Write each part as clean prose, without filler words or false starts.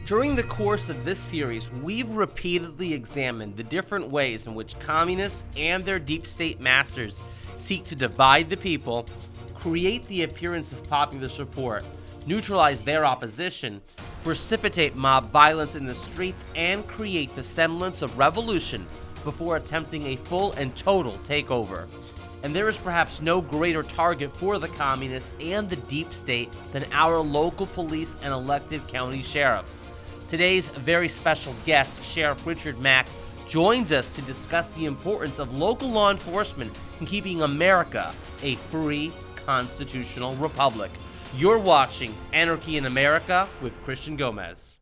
During the course of this series, we've repeatedly examined the different ways in which communists and their deep state masters seek to divide the people, create the appearance of popular support, neutralize their opposition, precipitate mob violence in the streets, and create the semblance of revolution before attempting a full and total takeover. And there is perhaps no greater target for the communists and the deep state than our local police and elected county sheriffs. Today's very special guest, Sheriff Richard Mack, joins us to discuss the importance of local law enforcement in keeping America a free constitutional republic. You're watching Anarchy in America with Christian Gomez.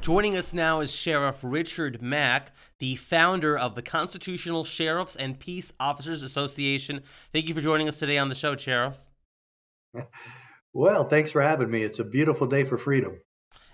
Joining us now is Sheriff Richard Mack, the founder of the Constitutional Sheriffs and Peace Officers Association. Thank you for joining us today on the show, Sheriff. Well, thanks for having me. It's a beautiful day for freedom.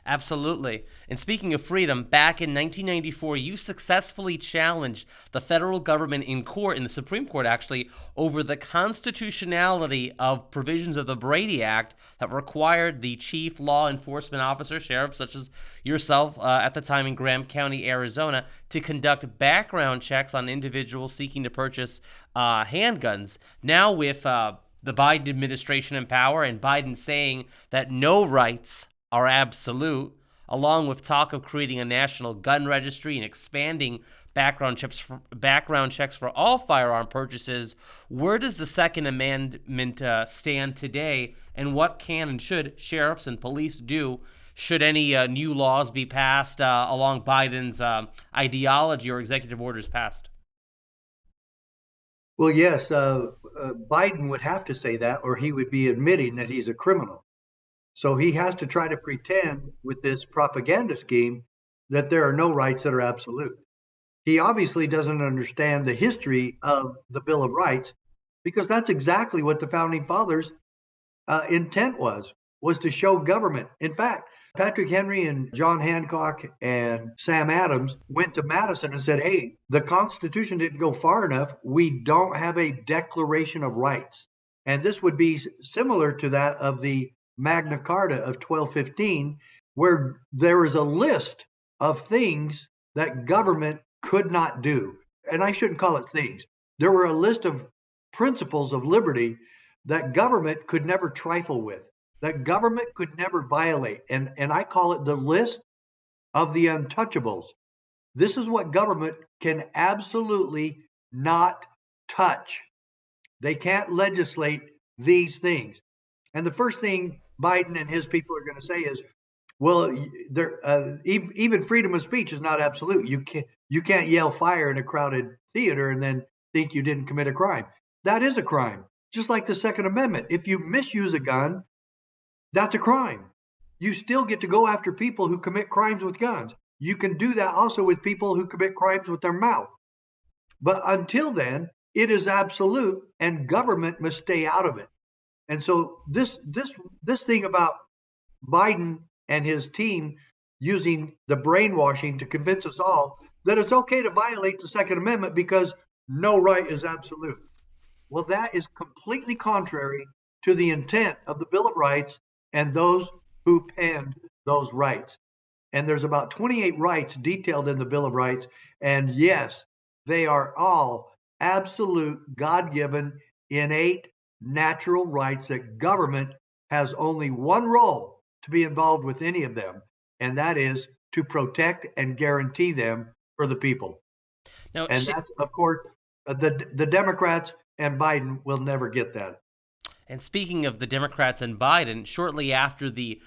Absolutely. And speaking of freedom, back in 1994, you successfully challenged the federal government in court, in the Supreme Court actually, over the constitutionality of provisions of the Brady Act that required the chief law enforcement officer, sheriff such as yourself at the time in Graham County, Arizona, to conduct background checks on individuals seeking to purchase handguns. Now with the Biden administration in power and Biden saying that no rights are absolute, along with talk of creating a national gun registry and expanding background checks for all firearm purchases, where does the Second Amendment stand today, and what can and should sheriffs and police do should any new laws be passed along Biden's ideology or executive orders passed? Well, yes, Biden would have to say that, or he would be admitting that he's a criminal. So he has to try to pretend with this propaganda scheme that there are no rights that are absolute. He obviously doesn't understand the history of the Bill of Rights, because that's exactly what the Founding Fathers' intent was to show government. In fact, Patrick Henry and John Hancock and Sam Adams went to Madison and said, hey, the Constitution didn't go far enough. We don't have a Declaration of Rights. And this would be similar to that of the Magna Carta of 1215, where there is a list of things that government could not do. And I shouldn't call it things. There were a list of principles of liberty that government could never trifle with, that government could never violate. And I call it the list of the untouchables. This is what government can absolutely not touch. They can't legislate these things. And the first thing Biden and his people are going to say is, well, even freedom of speech is not absolute. You can't yell fire in a crowded theater and then think you didn't commit a crime. That is a crime, just like the Second Amendment. If you misuse a gun, that's a crime. You still get to go after people who commit crimes with guns. You can do that also with people who commit crimes with their mouth. But until then, it is absolute, and government must stay out of it. And so this thing about Biden and his team using the brainwashing to convince us all that it's okay to violate the Second Amendment because no right is absolute. Well, that is completely contrary to the intent of the Bill of Rights and those who penned those rights. And there's about 28 rights detailed in the Bill of Rights. And yes, they are all absolute, God-given, innate, natural rights that government has only one role to be involved with any of them, and that is to protect and guarantee them for the people. Now, and that's, of course, the Democrats and Biden will never get that. And speaking of the Democrats and Biden, shortly after the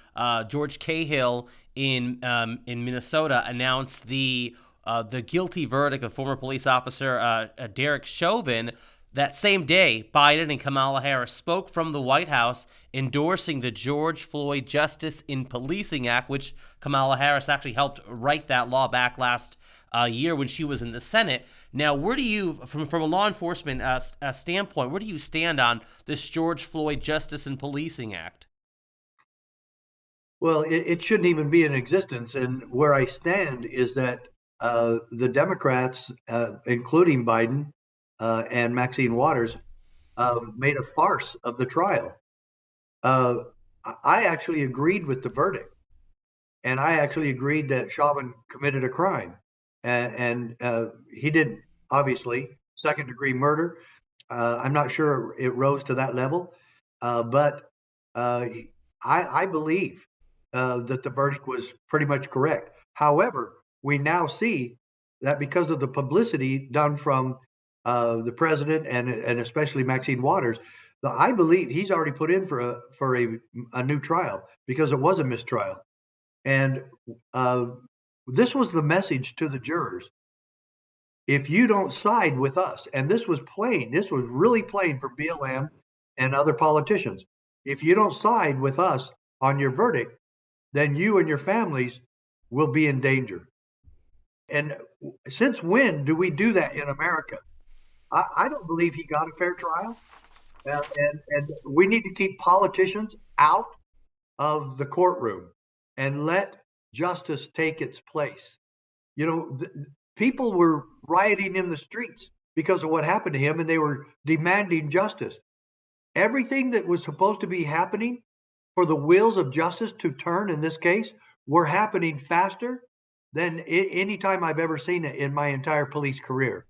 George Cahill in Minnesota announced the guilty verdict of former police officer Derek Chauvin, that same day, Biden and Kamala Harris spoke from the White House endorsing the George Floyd Justice in Policing Act, which Kamala Harris actually helped write that law back last year when she was in the Senate. Now, where do you, from a law enforcement standpoint, where do you stand on this George Floyd Justice in Policing Act? Well, it shouldn't even be in existence. And where I stand is that the Democrats, including Biden and Maxine Waters, made a farce of the trial. I actually agreed with the verdict, and I actually agreed that Chauvin committed a crime, and he didn't. Obviously, second-degree murder. I'm not sure it rose to that level, but I believe that the verdict was pretty much correct. However, we now see that because of the publicity done from the president and especially Maxine Waters, I believe he's already put in for a new trial because it was a mistrial. And uh, this was the message to the jurors. If you don't side with us, and this was plain, this was really plain for BLM and other politicians. If you don't side with us on your verdict, then you and your families will be in danger. And since when do we do that in America? I don't believe he got a fair trial. And we need to keep politicians out of the courtroom and let justice take its place. You know, people were rioting in the streets because of what happened to him, and they were demanding justice. Everything that was supposed to be happening for the wheels of justice to turn in this case were happening faster than any time I've ever seen it in my entire police career.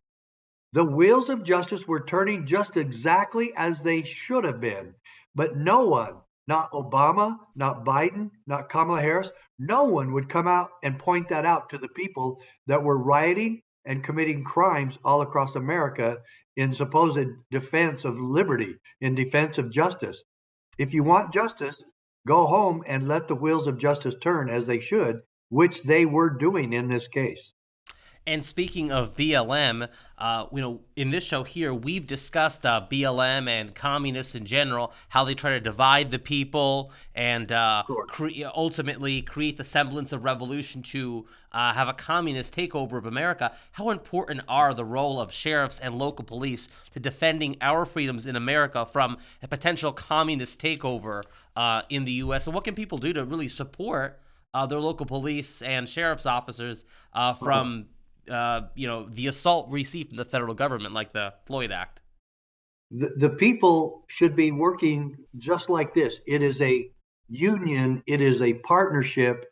The wheels of justice were turning just exactly as they should have been, but no one, not Obama, not Biden, not Kamala Harris, no one would come out and point that out to the people that were rioting and committing crimes all across America in supposed defense of liberty, in defense of justice. If you want justice, go home and let the wheels of justice turn as they should, which they were doing in this case. And speaking of BLM, in this show here, we've discussed BLM and communists in general, how they try to divide the people and ultimately create the semblance of revolution to have a communist takeover of America. How important are the role of sheriffs and local police to defending our freedoms in America from a potential communist takeover in the U.S.? And what can people do to really support their local police and sheriff's officers from the assault received from the federal government, like the Floyd Act? The people should be working just like this. It is a union, it is a partnership,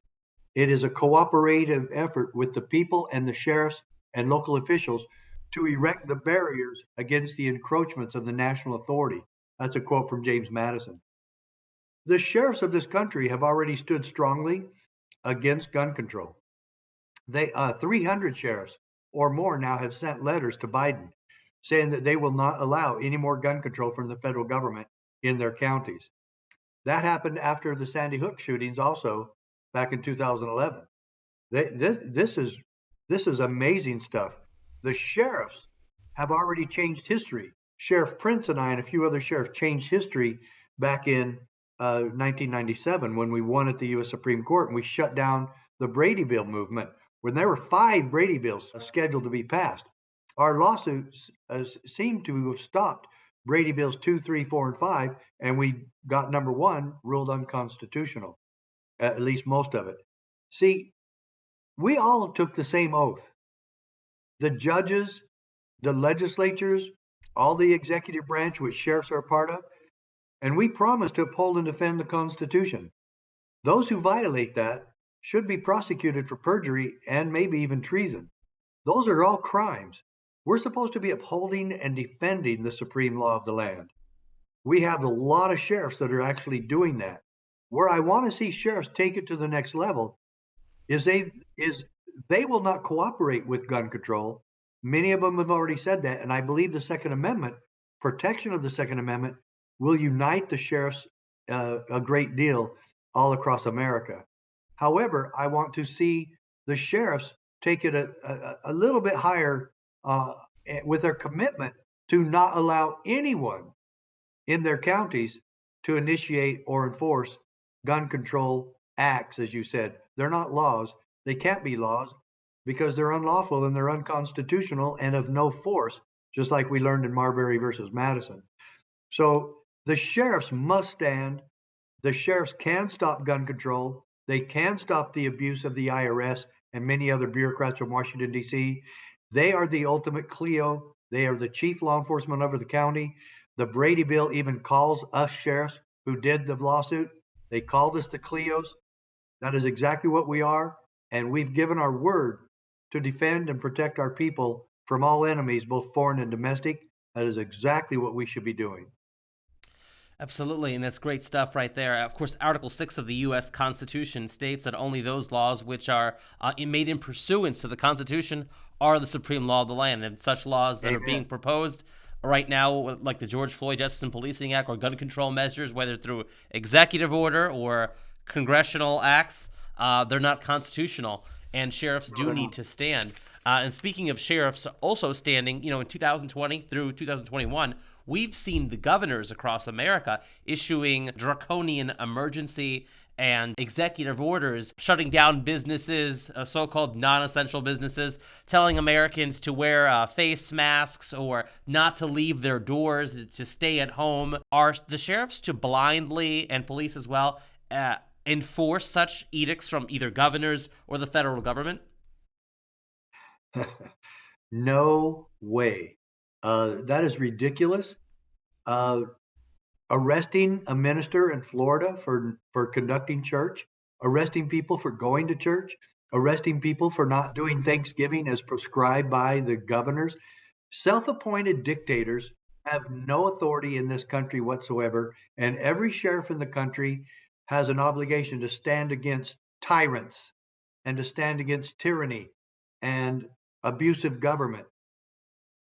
it is a cooperative effort with the people and the sheriffs and local officials to erect the barriers against the encroachments of the national authority. That's a quote from James Madison. The sheriffs of this country have already stood strongly against gun control. 300 sheriffs or more now have sent letters to Biden saying that they will not allow any more gun control from the federal government in their counties. That happened after the Sandy Hook shootings also back in 2011. This is amazing stuff. The sheriffs have already changed history. Sheriff Prince and I and a few other sheriffs changed history back in 1997 when we won at the U.S. Supreme Court and we shut down the Brady Bill movement when there were 5 Brady bills scheduled to be passed. Our lawsuits seemed to have stopped Brady Bills 2, 3, 4, and 5, and we got number 1 ruled unconstitutional, at least most of it. See, we all took the same oath. The judges, the legislatures, all the executive branch, which sheriffs are a part of, and we promised to uphold and defend the Constitution. Those who violate that should be prosecuted for perjury and maybe even treason. Those are all crimes. We're supposed to be upholding and defending the supreme law of the land. We have a lot of sheriffs that are actually doing that. Where I want to see sheriffs take it to the next level is they will not cooperate with gun control. Many of them have already said that, and I believe the Second Amendment, protection of the Second Amendment, will unite the sheriffs a great deal all across America. However, I want to see the sheriffs take it a little bit higher with their commitment to not allow anyone in their counties to initiate or enforce gun control acts, as you said. They're not laws. They can't be laws because they're unlawful and they're unconstitutional and of no force, just like we learned in Marbury versus Madison. So the sheriffs must stand. The sheriffs can stop gun control. They can stop the abuse of the IRS and many other bureaucrats from Washington, D.C. They are the ultimate Clio. They are the chief law enforcement over the county. The Brady bill even calls us sheriffs who did the lawsuit. They called us the Clios. That is exactly what we are. And we've given our word to defend and protect our people from all enemies, both foreign and domestic. That is exactly what we should be doing. Absolutely, and that's great stuff right there. Of course, Article 6 of the U.S. Constitution states that only those laws which are made in pursuance to the Constitution are the supreme law of the land. And such laws that are being Amen. proposed right now, like the George Floyd Justice and Policing Act or gun control measures, whether through executive order or congressional acts, they're not constitutional, and sheriffs do need to stand. And speaking of sheriffs also standing, in 2020 through 2021, we've seen the governors across America issuing draconian emergency and executive orders shutting down businesses, so-called non-essential businesses, telling Americans to wear face masks or not to leave their doors, to stay at home. Are the sheriffs to blindly, and police as well, enforce such edicts from either governors or the federal government? No way. That is ridiculous. Uh, Arresting a minister in Florida for conducting church, arresting people for going to church, arresting people for not doing Thanksgiving as prescribed by the governors. Self-appointed dictators have no authority in this country whatsoever, and every sheriff in the country has an obligation to stand against tyrants and to stand against tyranny and abusive government.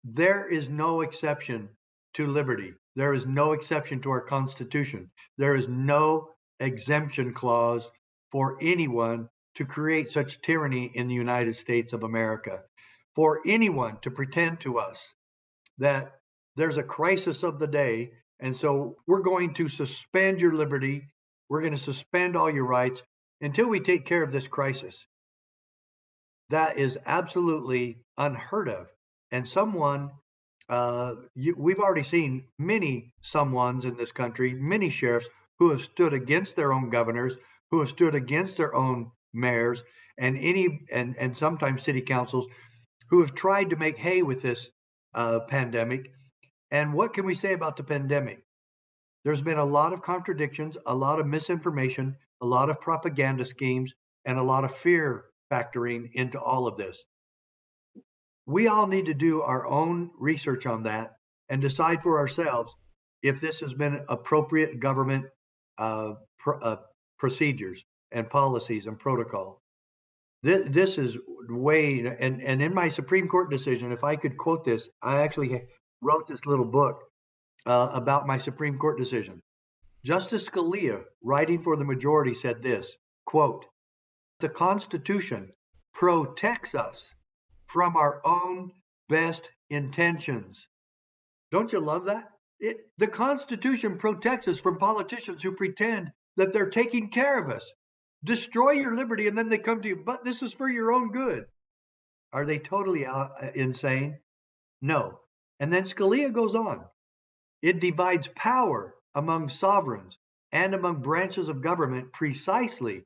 There is no exception to liberty. There is no exception to our Constitution. There is no exemption clause for anyone to create such tyranny in the United States of America. For anyone to pretend to us that there's a crisis of the day, and so we're going to suspend your liberty, we're going to suspend all your rights until we take care of this crisis. That is absolutely unheard of. And we've already seen many someones in this country, many sheriffs who have stood against their own governors, who have stood against their own mayors, and sometimes city councils, who have tried to make hay with this pandemic. And what can we say about the pandemic? There's been a lot of contradictions, a lot of misinformation, a lot of propaganda schemes, and a lot of fear factoring into all of this. We all need to do our own research on that and decide for ourselves if this has been appropriate government procedures and policies and protocol. This is way, and in my Supreme Court decision, if I could quote this, I actually wrote this little book about my Supreme Court decision. Justice Scalia, writing for the majority, said this, quote, "The Constitution protects us from our own best intentions." Don't you love that? The Constitution protects us from politicians who pretend that they're taking care of us. Destroy your liberty, and then they come to you, but this is for your own good. Are they totally insane? No. And then Scalia goes on. It divides power among sovereigns and among branches of government precisely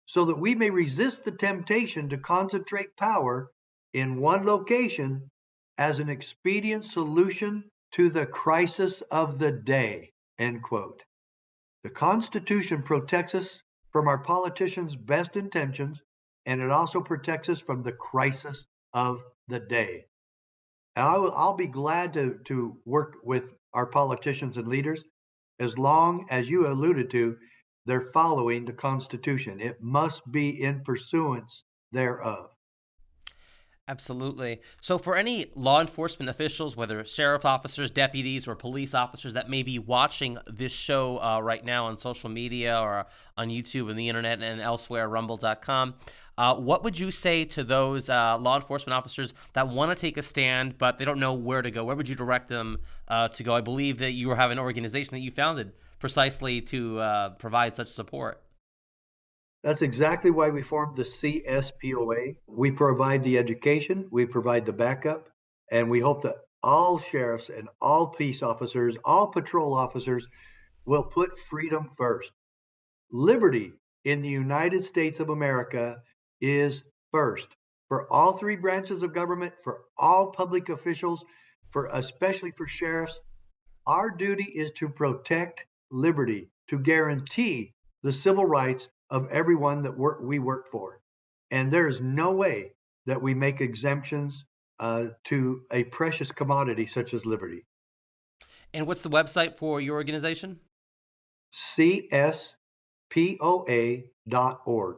so that we may resist the temptation to concentrate power in one location as an expedient solution to the crisis of the day, end quote. The Constitution protects us from our politicians' best intentions, and it also protects us from the crisis of the day. And I'll be glad to work with our politicians and leaders as long as you alluded to, they're following the Constitution. It must be in pursuance thereof. Absolutely. So, for any law enforcement officials, whether sheriff officers, deputies, or police officers that may be watching this show right now on social media or on YouTube and the internet and elsewhere, rumble.com, what would you say to those law enforcement officers that want to take a stand but they don't know where to go? Where would you direct them to go? I believe that you have an organization that you founded precisely to provide such support. That's exactly why we formed the CSPOA. We provide the education, we provide the backup, and we hope that all sheriffs and all peace officers, all patrol officers will put freedom first. Liberty in the United States of America is first for all three branches of government, for all public officials, for especially for sheriffs. Our duty is to protect liberty, to guarantee the civil rights of everyone that we work for. And there is no way that we make exemptions to a precious commodity such as liberty. And what's the website for your organization? CSPOA.org.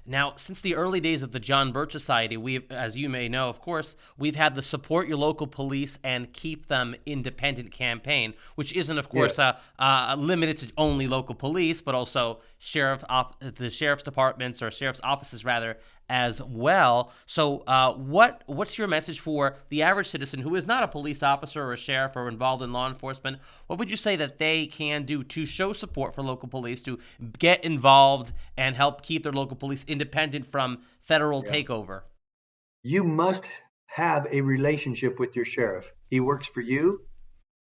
Now, since the early days of the John Birch Society, we've, as you may know, of course, we've had the Support Your Local Police and Keep Them Independent campaign, which isn't, of course, limited to only local police, but also the sheriff's departments or sheriff's offices, rather, as well. So what's your message for the average citizen who is not a police officer or a sheriff or involved in law enforcement? What would you say that they can do to show support for local police, to get involved and help keep their local police independent from federal takeover? You must have a relationship with your sheriff. He works for you.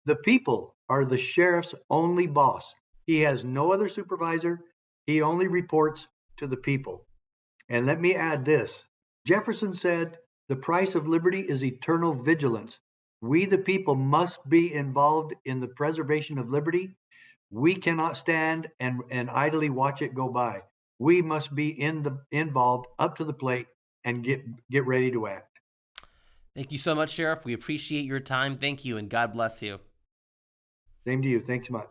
The people are the sheriff's only boss. He has no other supervisor. He only reports to the people. And let me add this. Jefferson said, the price of liberty is eternal vigilance. We, the people, must be involved in the preservation of liberty. We cannot stand and idly watch it go by. We must be involved, up to the plate, and get ready to act. Thank you so much, Sheriff. We appreciate your time. Thank you, and God bless you. Same to you. Thanks so much.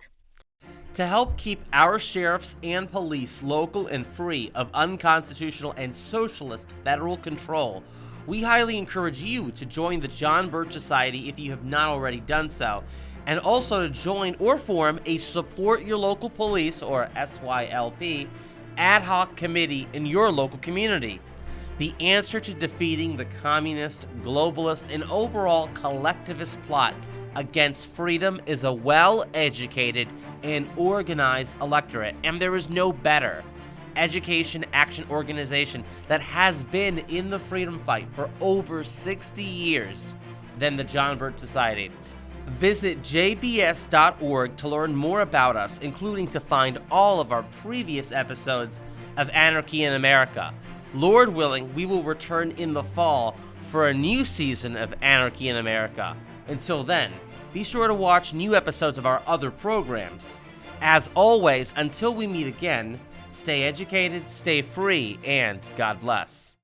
To help keep our sheriffs and police local and free of unconstitutional and socialist federal control, we highly encourage you to join the John Birch Society if you have not already done so, and also to join or form a Support Your Local Police, or SYLP, ad hoc committee in your local community. The answer to defeating the communist, globalist, and overall collectivist plot against freedom is a well-educated and organized electorate, and there is no better education action organization that has been in the freedom fight for over 60 years than the John Birch Society. Visit jbs.org to learn more about us, including to find all of our previous episodes of Anarchy in America. Lord willing, we will return in the fall for a new season of Anarchy in America. Until then, be sure to watch new episodes of our other programs. As always, until we meet again, stay educated, stay free, and God bless.